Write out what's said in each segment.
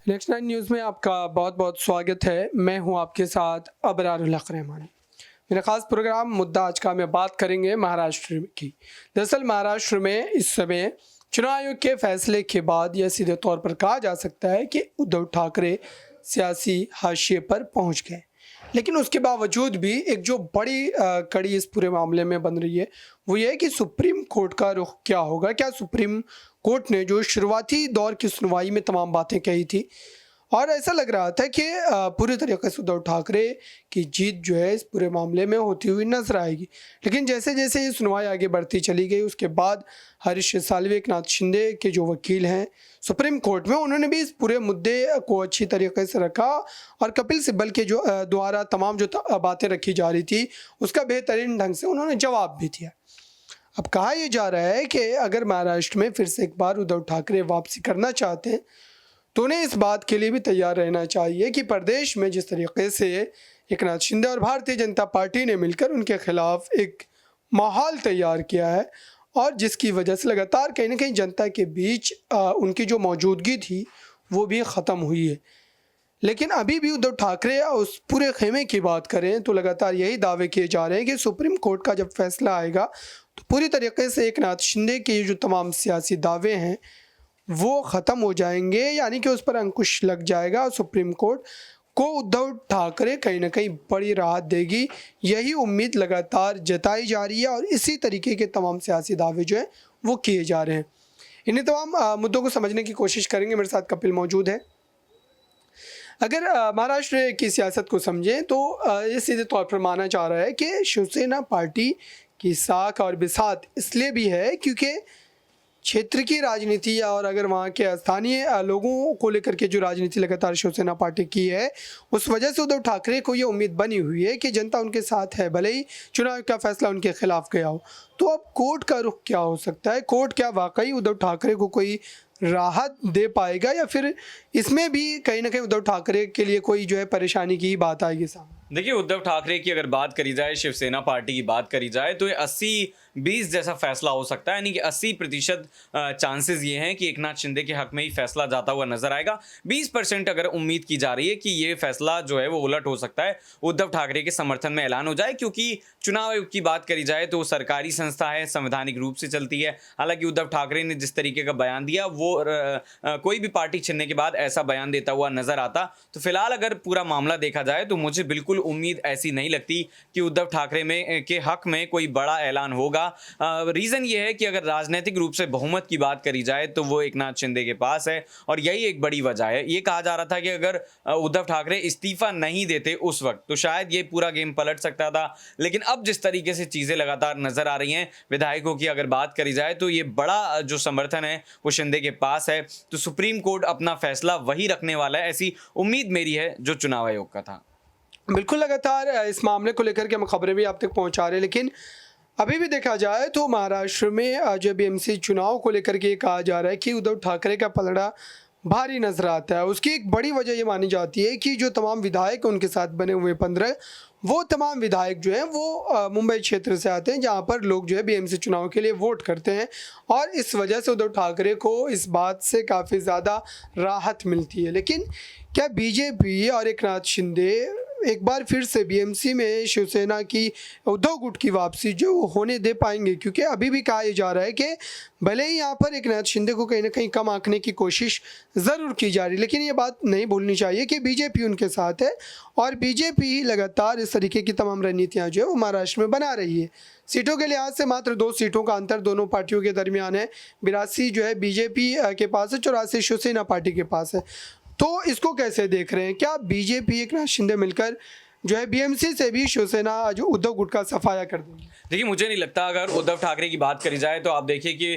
Next nine news में आपका बहुत बहुत स्वागत है। मैं हूं आपके साथ अबरारुल हक रहमान। मेरा ख़ास प्रोग्राम मुद्दा आज का में बात करेंगे महाराष्ट्र की। दरअसल महाराष्ट्र में इस समय चुनाव आयोग के फैसले के बाद यह सीधे तौर पर कहा जा सकता है कि उद्धव ठाकरे सियासी हाशिए पर पहुंच गए। लेकिन उसके बावजूद भी एक जो बड़ी कड़ी इस पूरे मामले में बन रही है वो ये है कि सुप्रीम कोर्ट का रुख क्या होगा। क्या सुप्रीम कोर्ट ने जो शुरुआती दौर की सुनवाई में तमाम बातें कही थी और ऐसा लग रहा था कि पूरी तरीके से उद्धव ठाकरे की जीत जो है इस पूरे मामले में होती हुई नजर आएगी। लेकिन जैसे जैसे ये सुनवाई आगे बढ़ती चली गई उसके बाद हरीश साल्वे, एकनाथ शिंदे के जो वकील हैं सुप्रीम कोर्ट में, उन्होंने भी इस पूरे मुद्दे को अच्छी तरीके से रखा और कपिल सिब्बल के जो द्वारा तमाम जो बातें रखी जा रही थी उसका बेहतरीन ढंग से उन्होंने जवाब भी दिया। अब कहा यह जा रहा है कि अगर महाराष्ट्र में फिर से एक बार उद्धव ठाकरे वापसी करना चाहते हैं तो उन्हें इस बात के लिए भी तैयार रहना चाहिए कि प्रदेश में जिस तरीके से एकनाथ शिंदे और भारतीय जनता पार्टी ने मिलकर उनके खिलाफ एक माहौल तैयार किया है और जिसकी वजह से लगातार कहीं ना कहीं जनता के बीच उनकी जो मौजूदगी थी वो भी ख़त्म हुई है। लेकिन अभी भी उद्धव ठाकरे उस पूरे खेमे की बात करें तो लगातार यही दावे किए जा रहे हैं कि सुप्रीम कोर्ट का जब फैसला आएगा तो पूरी तरीके से एकनाथ शिंदे के जो तमाम सियासी दावे हैं वो ख़त्म हो जाएंगे, यानी कि उस पर अंकुश लग जाएगा और सुप्रीम कोर्ट को उद्धव ठाकरे कहीं ना कहीं बड़ी राहत देगी। यही उम्मीद लगातार जताई जा रही है और इसी तरीके के तमाम सियासी दावे जो हैं वो किए जा रहे हैं। इन्हीं तमाम मुद्दों को समझने की कोशिश करेंगे। मेरे साथ कपिल मौजूद है। अगर महाराष्ट्र की सियासत को समझें तो ये सीधे तौर पर माना जा रहा है कि शिवसेना पार्टी की साख और बिसात इसलिए भी है क्योंकि क्षेत्र की राजनीति और अगर वहाँ के स्थानीय लोगों को लेकर के जो राजनीति लगातार शिवसेना पार्टी की है उस वजह से उद्धव ठाकरे को ये उम्मीद बनी हुई है कि जनता उनके साथ है, भले ही चुनाव का फैसला उनके खिलाफ गया हो। तो अब कोर्ट का रुख क्या हो सकता है? कोर्ट क्या वाकई उद्धव ठाकरे को कोई राहत दे पाएगा या फिर इसमें भी कहीं ना कहीं उद्धव ठाकरे के लिए कोई जो है परेशानी की ही बात आएगी सामने? देखिए, उद्धव ठाकरे की अगर बात करी जाए, शिवसेना पार्टी की बात करी जाए तो ये 80-20 जैसा फैसला हो सकता है। यानी कि 80% चांसेस ये हैं कि एकनाथ शिंदे के हक में ही फैसला जाता हुआ नजर आएगा। 20% अगर उम्मीद की जा रही है कि ये फैसला जो है वो उलट हो सकता है, उद्धव ठाकरे के समर्थन में ऐलान हो जाए। क्योंकि चुनाव आयोग की बात करी जाए तो सरकारी संस्था है, संवैधानिक रूप से चलती है। हालांकि उद्धव ठाकरे ने जिस तरीके का बयान दिया वो कोई भी पार्टी चुनने के बाद ऐसा बयान देता हुआ नजर आता। तो फिलहाल अगर पूरा मामला देखा जाए तो मुझे बिल्कुल उम्मीद ऐसी नहीं लगती कि उद्धव ठाकरे में के हक में कोई बड़ा ऐलान होगा। रीजन ये है कि अगर राजनीतिक रूप से बहुमत की बात करी जाए तो वो एकनाथ शिंदे के पास है और यही एक बड़ी वजह है। ये कहा जा रहा था कि अगर उद्धव ठाकरे इस्तीफा नहीं देते उस वक्त तो शायद ये पूरा गेम पलट सकता था। लेकिन अब जिस तरीके से चीजें लगातार नजर आ रही हैं, विधायकों की अगर बात करी जाए तो ये बड़ा जो समर्थन है वो शिंदे के पास है। तो सुप्रीम कोर्ट अपना फैसला वही रखने वाला है, ऐसी उम्मीद मेरी है जो चुनाव आयोग का था। बिल्कुल, लगातार इस मामले को लेकर के हम खबरें भी आप तक पहुंचा रहे हैं। लेकिन अभी भी देखा जाए तो महाराष्ट्र में जो बीएमसी चुनाव को लेकर के कहा जा रहा है कि उद्धव ठाकरे का पलड़ा भारी नजर आता है। उसकी एक बड़ी वजह ये मानी जाती है कि जो तमाम विधायक उनके साथ बने हुए 15 वो तमाम विधायक जो हैं वो मुंबई क्षेत्र से आते हैं जहां पर लोग जो है बीएमसी चुनाव के लिए वोट करते हैं और इस वजह से उद्धव ठाकरे को इस बात से काफ़ी ज़्यादा राहत मिलती है। लेकिन क्या बीजेपी और एकनाथ शिंदे एक बार फिर से बीएमसी में शिवसेना की उद्धव गुट की वापसी जो होने दे पाएंगे? क्योंकि अभी भी कहा जा रहा है कि भले ही यहाँ पर एकनाथ शिंदे को कहीं ना कहीं कम आंकने की कोशिश ज़रूर की जा रही है, लेकिन ये बात नहीं भूलनी चाहिए कि बीजेपी उनके साथ है और बीजेपी लगातार इस तरीके की तमाम रणनीतियाँ जो है वो महाराष्ट्र में बना रही है। सीटों के लिहाज से मात्र 2 सीटों का अंतर दोनों पार्टियों के दरमियान है। 82 जो है बीजेपी के पास है, 84 शिवसेना पार्टी के पास है। तो इसको कैसे देख रहे हैं? क्या बीजेपी एकनाथ शिंदे मिलकर जो है बीएमसी से भी शिवसेना जो उद्धव गुट का सफाया कर देंगे? देखिए, मुझे नहीं लगता। अगर उद्धव ठाकरे की बात करी जाए तो आप देखिए कि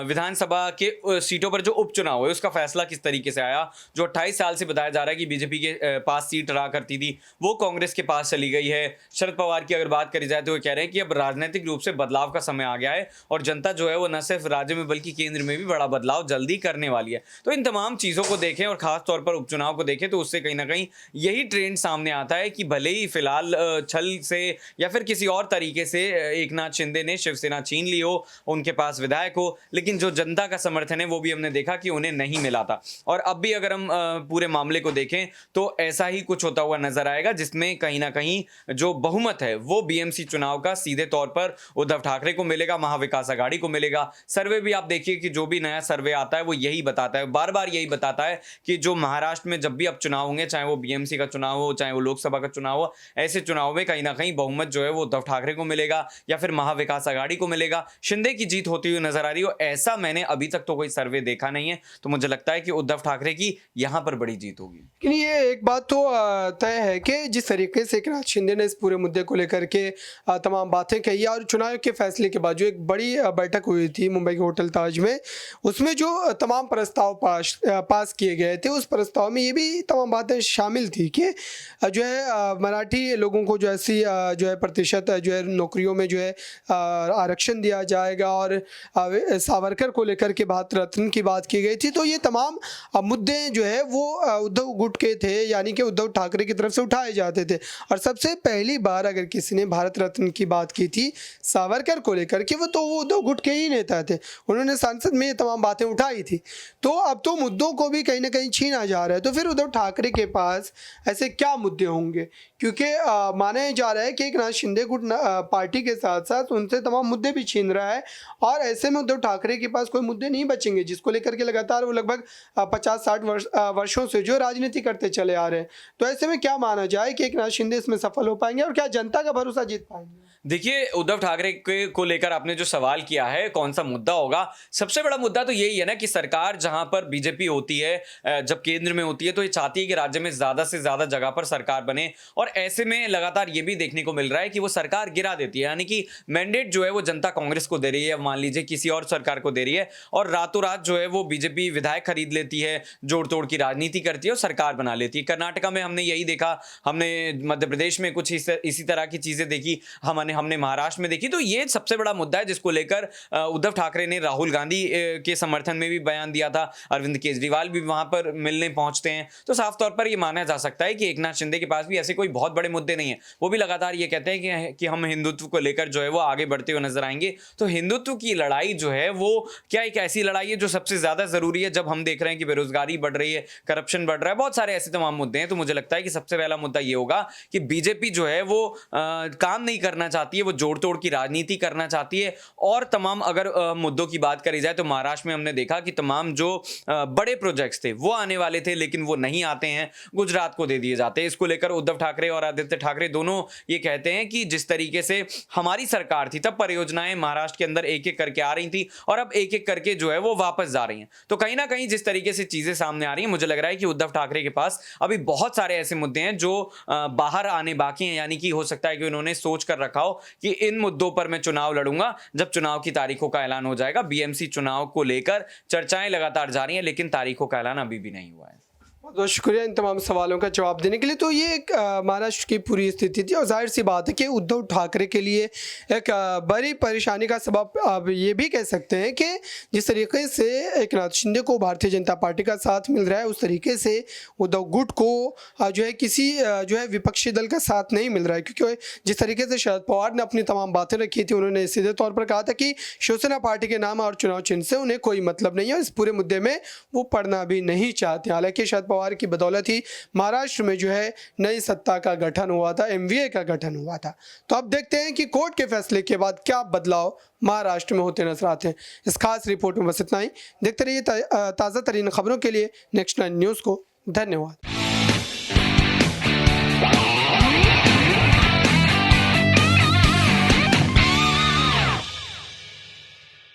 विधानसभा के सीटों पर जो उपचुनाव है उसका फैसला किस तरीके से आया। जो 28 साल से बताया जा रहा है कि बीजेपी के पास सीट रहा करती थी वो कांग्रेस के पास चली गई है। शरद पवार की अगर बात करी जाए तो वो कह रहे हैं कि अब राजनीतिक रूप से बदलाव का समय आ गया है और जनता जो है वो न सिर्फ राज्य में बल्कि केंद्र में भी बड़ा बदलाव जल्दी करने वाली है। तो इन तमाम चीज़ों को देखें और खासतौर पर उपचुनाव को देखें तो उससे कहीं ना कहीं यही ट्रेंड सामने आता है कि भले ही फिलहाल छल से या फिर किसी और तरीके से एकनाथ शिंदे ने शिवसेना छीन ली हो, उनके पास विधायक हो, लेकिन जो जनता का समर्थन है वो भी हमने देखा कि उन्हें नहीं मिला था। और अब भी अगर हम पूरे मामले को देखें तो ऐसा ही कुछ होता हुआ नजर आएगा, जिसमें कहीं ना कहीं जो बहुमत है वो बीएमसी चुनाव का सीधे तौर पर उद्धव ठाकरे को मिलेगा, महाविकास आघाड़ी को मिलेगा। सर्वे भी आप देखिए कि जो भी नया सर्वे आता है वो यही बताता है, बार बार यही बताता है कि जो महाराष्ट्र में जब भी अब चुनाव होंगे, चाहे वो बीएमसी का चुनाव हो, चाहे वो लोकसभा का चुनाव हो, ऐसे चुनाव में कहीं ना कहीं बहुमत जो है वो उद्धव ठाकरे को मिलेगा या फिर महाविकास आघाड़ी को मिलेगा। शिंदे की जीत होती हुई नजर आ रही हो, ऐसा मैंने अभी तक तो कोई सर्वे देखा नहीं है। तो मुझे लगता है कि उद्धव ठाकरे की यहां पर बड़ी जीत होगी। लेकिन ये एक बात तो तय है कि जिस तरीके से एकनाथ शिंदे ने इस पूरे मुद्दे को लेकर के तमाम बातें कही और चुनाव के फैसले के बाद जो एक बड़ी बैठक हुई थी मुंबई के होटल ताज में, उसमें जो तमाम प्रस्ताव पास किए गए थे, उस प्रस्ताव में ये भी तमाम बातें शामिल थी कि जो है मराठी लोगों को जो ऐसी जो है प्रतिशत जो है नौकरियों में जो है आरक्षण दिया जाएगा और सावरकर को लेकर के भारत रत्न की बात की गई थी। तो ये तमाम मुद्दे जो है वो उद्धव गुट के थे, यानी कि उद्धव ठाकरे की तरफ से उठाए जाते थे। और सबसे पहली बार अगर किसी ने भारत रत्न की बात की थी सावरकर को लेकर के, वो उद्धव गुट के ही नेता थे, उन्होंने संसद में ये तमाम बातें उठाई थी। तो अब तो मुद्दों को भी कहीं ना कहीं छीना जा रहा है। तो फिर उद्धव ठाकरे के पास ऐसे क्या मुद्दे होंगे, क्योंकि माना जा रहा है कि एकनाथ शिंदे गुट पार्टी के साथ साथ उनसे तमाम मुद्दे भी छीन रहा है और ऐसे में उद्धव ठाकरे के पास कोई मुद्दे नहीं बचेंगे जिसको लेकर के लगातार वो लगभग 50-60 वर्षों से जो राजनीति करते चले आ रहे हैं। तो ऐसे में क्या माना जाए कि एकनाथ शिंदे इसमें सफल हो पाएंगे और क्या जनता का भरोसा जीत पाएंगे? देखिए, उद्धव ठाकरे को लेकर आपने जो सवाल किया है कौन सा मुद्दा होगा, सबसे बड़ा मुद्दा तो यही है ना कि सरकार जहां पर बीजेपी होती है, जब केंद्र में होती है तो ये चाहती है कि राज्य में ज्यादा से ज्यादा जगह पर सरकार बने। और ऐसे में लगातार ये भी देखने को मिल रहा है कि वो सरकार गिरा देती है, यानी कि मैंडेट जो है वो जनता कांग्रेस को दे रही है, मान लीजिए किसी और सरकार को दे रही है, और रातों रात जो है वो बीजेपी विधायक खरीद लेती है, जोड़ तोड़ की राजनीति करती है और सरकार बना लेती है। कर्नाटका में हमने यही देखा, हमने मध्य प्रदेश में कुछ इसी तरह की चीजें देखी, हमने महाराष्ट्र में देखी। तो ये सबसे बड़ा मुद्दा है जिसको लेकर उद्धव ठाकरे ने राहुल गांधी के समर्थन में भी बयान दिया था, अरविंद केजरीवाल भी वहां पर मिलने पहुंचते हैं। तो साफ तौर पर ये माना जा सकता है कि एकनाथ शिंदे के पास भी ऐसे कोई बहुत बड़े मुद्दे नहीं है। वो भी लगातार ये कहते हैं कि हम हिंदुत्व को लेकर जो है वो आगे बढ़ते हुए नजर आएंगे। तो हिंदुत्व की लड़ाई जो है वो क्या एक ऐसी लड़ाई है जो सबसे ज्यादा जरूरी है, जब हम देख रहे हैं कि बेरोजगारी बढ़ रही है, करप्शन बढ़ रहा है, बहुत सारे ऐसे तमाम मुद्दे हैं। तो मुझे लगता है कि सबसे पहला मुद्दा ये होगा कि बीजेपी जो है वो काम नहीं करना चाहती है, वो जोड़ तोड़ की राजनीति करना चाहती है। और तमाम अगर मुद्दों की बात करी जाए तो महाराष्ट्र में हमने देखा कि तमाम जो बड़े प्रोजेक्ट्स थे वो आने वाले थे, लेकिन वो नहीं आते हैं, गुजरात को दे दिए जाते हैं। इसको लेकर उद्धव ठाकरे और आदित्य ठाकरे दोनों ये कहते हैं कि जिस तरीके से हमारी सरकार थी तब परियोजनाएं महाराष्ट्र के अंदर एक एक करके आ रही थी और अब एक एक करके जो है वो वापस जा रही हैं। तो कहीं ना कहीं जिस तरीके से चीजें सामने आ रही हैं, मुझे लग रहा है कि उद्धव ठाकरे के पास अभी बहुत सारे ऐसे मुद्दे हैं जो बाहर आने बाकी हैं, यानी कि हो सकता है कि उन्होंने सोच कर रखा हो कि इन मुद्दों पर मैं चुनाव लड़ूंगा जब चुनाव की तारीखों का ऐलान हो जाएगा। बीएमसी चुनाव को लेकर चर्चाएं लगातार जारी हैं, लेकिन तारीखों का ऐलान अभी भी नहीं हुआ है। बहुत बहुत शुक्रिया इन तमाम सवालों का जवाब देने के लिए। तो ये एक महाराष्ट्र की पूरी स्थिति थी और जाहिर सी बात है कि उद्धव ठाकरे के लिए एक बड़ी परेशानी का सबब आप ये भी कह सकते हैं कि जिस तरीके से एकनाथ शिंदे को भारतीय जनता पार्टी का साथ मिल रहा है, उस तरीके से उद्धव गुट को जो है किसी जो है विपक्षी दल का साथ नहीं मिल रहा है। क्योंकि जिस तरीके से शरद पवार ने अपनी तमाम बातें रखी थी, उन्होंने सीधे तौर पर कहा था कि शिवसेना पार्टी के नाम और चुनाव चिन्ह से उन्हें कोई मतलब नहीं है, इस पूरे मुद्दे में वो पढ़ना भी नहीं चाहते। हालांकि शरद पवार की बदौलत ही महाराष्ट्र में जो है नई सत्ता का गठन हुआ था, एमवीए का गठन हुआ था। तो अब देखते हैं कि कोर्ट के फैसले के बाद क्या बदलाव महाराष्ट्र में होते नजर आते हैं। इस खास रिपोर्ट में बस इतना ही। देखते रहिए ताज़ा तरीन खबरों के लिए नेक्स्ट 9 न्यूज़ को। धन्यवाद।